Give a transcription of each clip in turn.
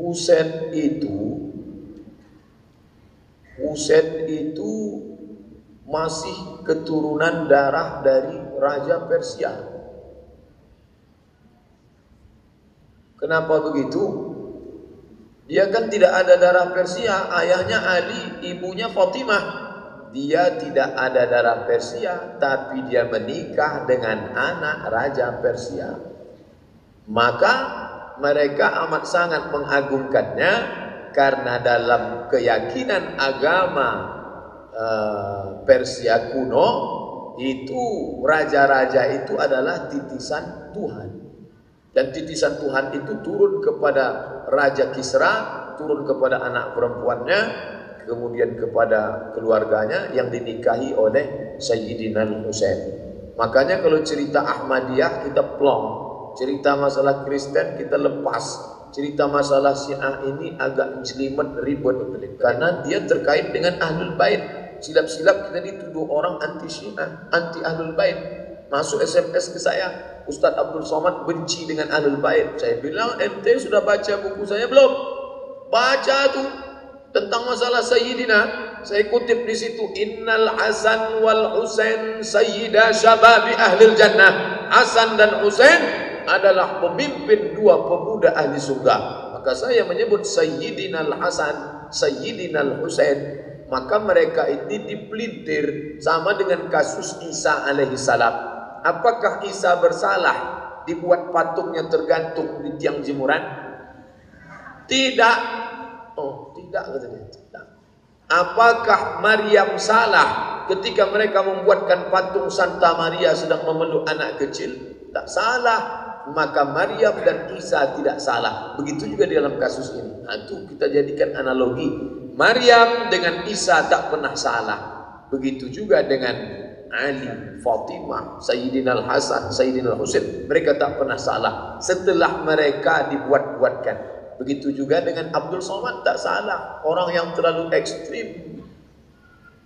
Husain itu masih keturunan darah dari Raja Persia. Kenapa begitu? Dia kan tidak ada darah Persia, ayahnya Ali, ibunya Fatimah. Dia tidak ada darah Persia, tapi dia menikah dengan anak Raja Persia. Maka mereka amat sangat mengagungkannya, karena dalam keyakinan agama Persia kuno itu raja-raja itu adalah titisan Tuhan. Dan titisan Tuhan itu turun kepada Raja Kisra, turun kepada anak perempuannya, kemudian kepada keluarganya yang dinikahi oleh Sayyidina Husain. Makanya kalau cerita Ahmadiyah kita plong, cerita masalah Kristen kita lepas, cerita masalah Syiah ini agak jelimet, ribet, karena dia terkait dengan Ahlul Bait. Silap-silap kita dituduh orang anti Syiah, anti Ahlul Bait. Masuk SMS ke saya, Ustadz Abdul Somad benci dengan Ahlul Bait. Saya bilang, ente sudah baca buku saya belum? Baca tuh tentang masalah Sayyidina. Saya kutip di situ, Innal Hasan wal Husain sayyida syababi ahlil jannah. Hasan dan Husain adalah pemimpin dua pemuda ahli surga. Maka saya menyebut Sayyidina Al-Hasan, Sayyidina Al-Husain. Maka mereka ini dipelintir sama dengan kasus Isa alaihi salam. Apakah Isa bersalah dibuat patungnya tergantung di tiang jemuran? Tidak. Oh, tidak katanya. Tidak. Apakah Maryam salah ketika mereka membuatkan patung Santa Maria sedang memeluk anak kecil? Tak salah. Maka Maryam dan Isa tidak salah. Begitu juga di dalam kasus ini. Nah, itu kita jadikan analogi. Maryam dengan Isa tak pernah salah. Begitu juga dengan Ali, Fatimah, Sayyidina Al-Hasan, Sayyidina Al-Husain. Mereka tak pernah salah setelah mereka dibuat-buatkan. Begitu juga dengan Abdul Somad tak salah. Orang yang terlalu ekstrim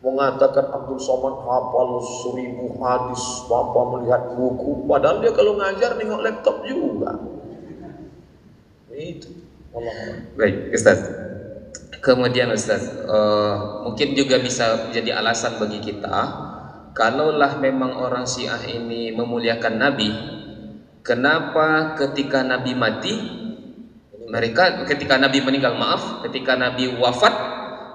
mengatakan Abdul Somad hafal 1000 hadis, Bapak melihat buku, padahal dia kalau ngajar nengok laptop juga. Itu Allah. Baik, Ustaz. Kemudian Ustaz, mungkin juga bisa menjadi alasan bagi kita, kalaulah memang orang Syiah ini memuliakan Nabi, kenapa ketika Nabi mati, mereka ketika Nabi meninggal, ketika Nabi wafat,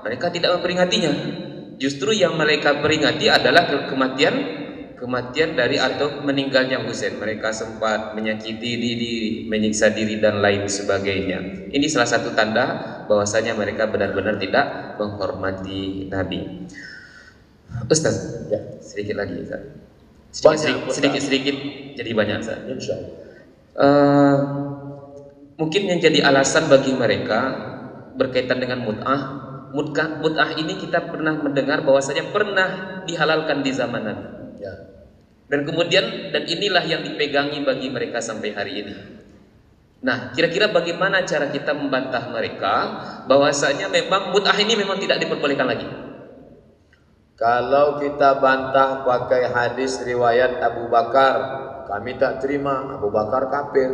mereka tidak memperingatinya. Justru yang mereka peringati adalah kematian dari atau meninggalnya Husain. Mereka sempat menyakiti diri, menyiksa diri dan lain sebagainya. Ini salah satu tanda bahwasanya mereka benar-benar tidak menghormati Nabi. Ustaz, ya, sedikit lagi Ustaz. Sedikit jadi banyak Ustaz. Mungkin yang jadi alasan bagi mereka berkaitan dengan mut'ah ini kita pernah mendengar bahwasanya pernah dihalalkan di zaman Nabi. Ya. Dan kemudian inilah yang dipegangi bagi mereka sampai hari ini. Nah, kira-kira bagaimana cara kita membantah mereka bahwasanya memang mut'ah ini memang tidak diperbolehkan lagi? Kalau kita bantah pakai hadis riwayat Abu Bakar, kami tak terima, Abu Bakar kafir.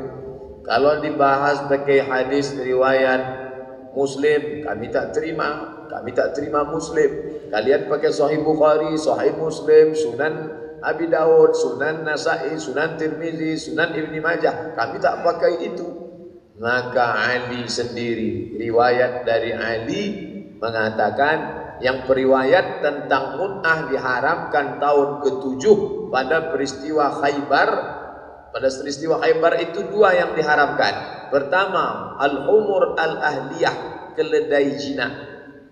Kalau dibahas pakai hadis riwayat Muslim, kami tak terima Muslim. Kalian pakai Sahih Bukhari, Sahih Muslim, Sunan Abi Dawud, Sunan Nasai, Sunan Tirmizi, Sunan Ibni Majah, kami tak pakai itu. Maka Ali sendiri, riwayat dari Ali mengatakan yang periwayat tentang mut'ah diharamkan tahun ke-7 pada peristiwa Khaybar. Pada peristiwa Khaybar itu dua yang diharamkan. Pertama, al-umur al-ahliyah, keledai jinak.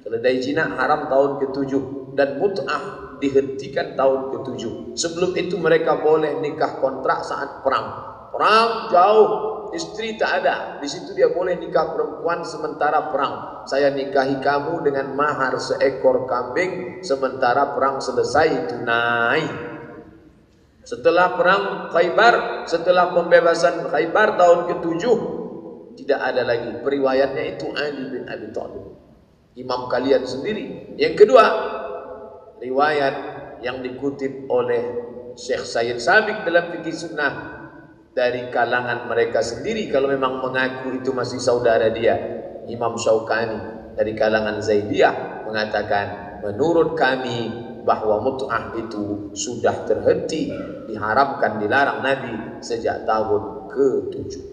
Keledai jinak haram tahun ke-7 dan mut'ah dihentikan tahun ke-7. Sebelum itu mereka boleh nikah kontrak saat perang. Perang jauh, istri tak ada. Di situ dia boleh nikah perempuan sementara perang. Saya nikahi kamu dengan mahar seekor kambing sementara perang selesai, tunai. Setelah perang Khaybar, setelah pembebasan Khaybar tahun ke-7, tidak ada lagi. Periwayatnya itu Ali bin Abi Thalib, imam kalian sendiri. Yang kedua, riwayat yang dikutip oleh Syekh Sayyid Sabiq dalam fikih sunnah dari kalangan mereka sendiri, kalau memang mengaku itu masih saudara dia. Imam Syaukani dari kalangan Zaidiyah mengatakan, menurut kami bahwa mut'ah itu sudah terhenti, diharamkan, dilarang Nabi sejak tahun ke-7.